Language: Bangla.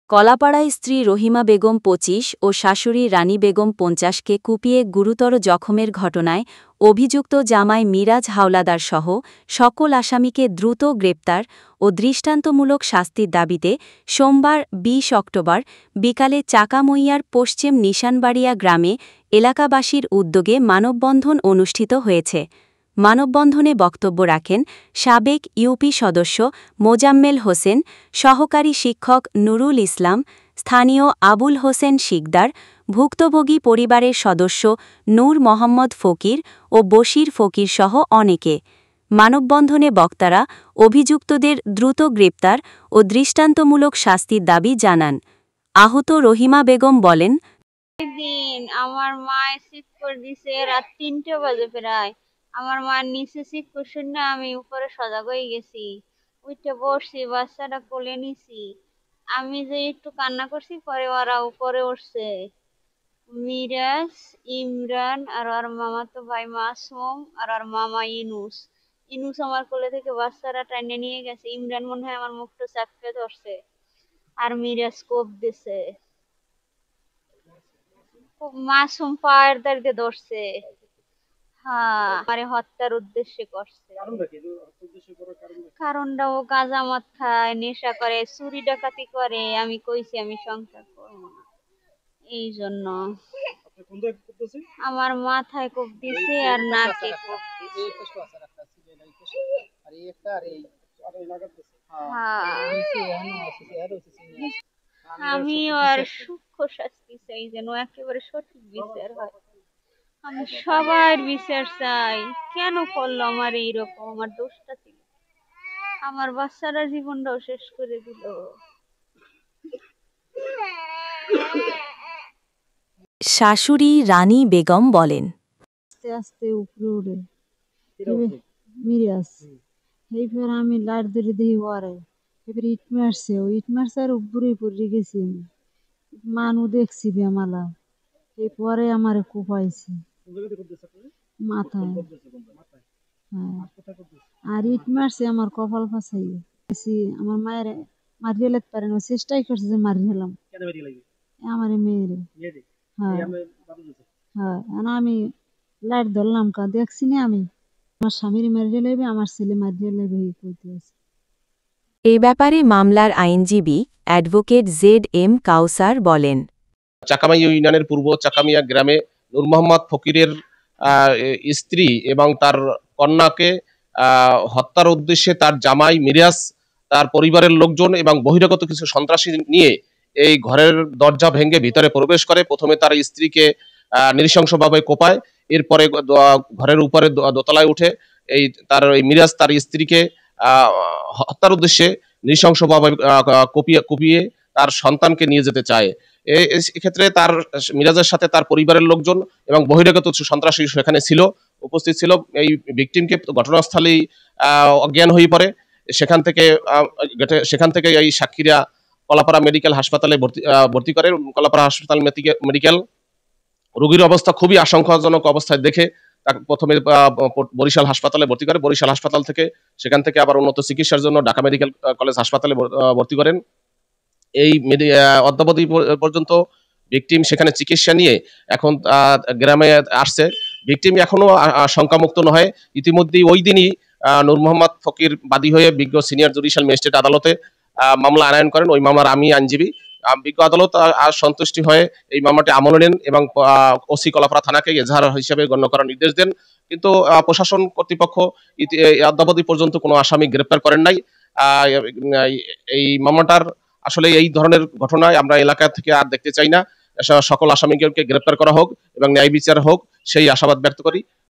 কলাপাড়ায় স্ত্রী রহিমা বেগম ২৫ ও শাশুড়ি রানী বেগম ৫০কে কুপিয়ে গুরুতর জখমের ঘটনায় অভিযুক্ত জামাই মিরাজ হাওলাদার সহ সকল আসামিকে দ্রুত গ্রেপ্তার ও দৃষ্টান্তমূলক শাস্তির দাবিতে সোমবার ২০ অক্টোবর বিকালে চাকামইয়ার পশ্চিম নিশানবাড়িয়া গ্রামে এলাকাবাসীর উদ্যোগে মানববন্ধন অনুষ্ঠিত হয়েছে। মানববন্ধনে বক্তব্য রাখেন সাবেক ইউপি সদস্য মোজাম্মেল হোসেন, সহকারী শিক্ষক নুরুল ইসলাম, স্থানীয় আবুল হোসেন শিকদার, ভুক্তভোগী পরিবারের সদস্য নূর মোহাম্মদ ফকির ও বশির ফকির সহ অনেকে। মানববন্ধনে বক্তারা অভিযুক্তদের দ্রুত গ্রেপ্তার ও দৃষ্টান্তমূলক শাস্তির দাবি জানান। আহত রহিমা বেগম বলেন, আমার মা সিট করে দিছে রাত ৩টে বাজে প্রায়। আমার মা নিচে সিট করছে না, আমি উপরে সজাগ হয়ে গেছি, উঠে বসছি, বাচ্চাটা কোলে নিছি। আমি যে একটু কান্না করছি, পরে ওরা উপরে উঠছে, মিরাজ, ইমরান আর ওর মামা তো ভাই মাসুম আর ওর মামা ইনুস আমার কোলে থেকে বাচ্চারা টাইনে নিয়ে গেছে। ইমরান মনে হয় আমার মুখটা চাপকে ধরছে আর মিরাজ কোপ দিছে। মাসুম পায়ের দাঁড়িয়ে ধরছে। হ্যাঁ, আমারে হত্যার উদ্দেশ্যে করছে। কারণটা ও গাঁজা মদ খায়, নেশা করে, চুরি ডাকাতি করে। আমি কইছি আমি সংসার করবো না, এই জন্য। আমার মাথায় কোপ দিছে আর নাকে কোপ দিছে। আমি আর সূক্ষ্ম শাস্তি চাই, যেন একেবারে সঠিক বিচার হয়। আমি সবার বিচার চাই। কেন করলো আমার এইরকম? আমার দোষটা ছিল, আমার বাচ্চারা জীবনটাও শেষ করে দিল। শাশুড়ি রানী বেগম বলেন, আস্তে আস্তে উপরে উঠে মিরাজ, এইবার আমি লাইট ধরে দিই ওরে, এবার ইট মারছে, ও ইট মারছে আর উপরে পড়ে গেছি আমি। মানু দেখছি বেমালা, এরপরে আমারে কোপাইছে মাথায়। হ্যাঁ, আর ইট মারছে আমার কপাল ফাঁসাইয়ে। আমার মায়ের মারিয়ে লাগতে পারে না, চেষ্টাই করছে যে মারিয়ে হেলাম আমার মেয়েরে। হ্যাঁ হ্যাঁ, আমি লাইট ধরলাম, কা দেখছি না আমি আমার স্বামীর মারিয়ে লেবে, আমার ছেলে মারিয়ে লেবে কইতে আছে। এ ব্যাপারে মামলার আইনজীবী অ্যাডভোকেট ZM কাউসার বলেন, চাকামাইয়া ইউনিয়নের পূর্ব চাকামিয়া গ্রামে নূর মোহাম্মদ ফকিরের স্ত্রী এবং তার কন্যাকে হত্যার উদ্দেশ্যে তার জামাই মিরাজ, তার পরিবারের লোকজন এবং বহিরাগত কিছু সন্ত্রাসী নিয়ে এই ঘরের দরজা ভেঙে ভিতরে প্রবেশ করে। প্রথমে তার স্ত্রীকে নৃশংসভাবে কোপায়, এরপরে ঘরের উপরে দোতলায় উঠে এই মিরাজ তার স্ত্রীকে হত্যার উদ্দেশ্যে নৃশংসভাবে কুপিয়ে তার সন্তানকে নিয়ে যেতে চায়। এক্ষেত্রে তার মিরাজের সাথে তার পরিবারের লোকজন এবং বহিরাগত সন্ত্রাসী সেখানে উপস্থিত ছিল। এই ভিকটিমকে ঘটনাস্থলেই অজ্ঞান হয়ে পড়ে। সেখান থেকে এই সাক্ষীরা কলাপাড়া মেডিকেল হাসপাতালে ভর্তি করে। কলাপাড়া হাসপাতাল মেডিকেল রোগীর অবস্থা খুবই আশঙ্কাজনক অবস্থায় দেখে তাকে প্রথমে বরিশাল হাসপাতালে ভর্তি করে। বরিশাল হাসপাতাল থেকে সেখান থেকে আবার উন্নত চিকিৎসার জন্য ঢাকা মেডিকেল কলেজ হাসপাতালে ভর্তি করেন। এই অদ্যাবধি পর্যন্ত ভিকটিম সেখানে চিকিৎসা নিয়ে এখন গ্রামে আসছে। ভিকটিম এখনো শঙ্কামুক্ত নয়। ইতিমধ্যেই ওই দিনই নূর মোহাম্মদ ফকির বাদী হয়ে বিজ্ঞ সিনিয়র জুডিশিয়াল ম্যাজিস্ট্রেট আদালতে মামলা আনয়ন করেন। ওই মামলার আমি আইনজীবী। বিজ্ঞ আদালত আর সন্তুষ্টি হয়ে এই মামলাটি আমলে নেন এবং ওসি কলাপাড়া থানাকে এজাহার হিসেবে গণ্য করার নির্দেশ দেন। কিন্তু প্রশাসন কর্তৃপক্ষ অদ্যাবধি পর্যন্ত কোনো আসামি গ্রেপ্তার করেন নাই। এই মামলাটার আসলে এই ধরনের ঘটনায় আমরা এলাকা থেকে আর দেখতে চাই না। সকল আসামিকে গ্রেপ্তার করা হোক এবং ন্যায় বিচার হোক, সেই আশাবাদ ব্যক্ত করি।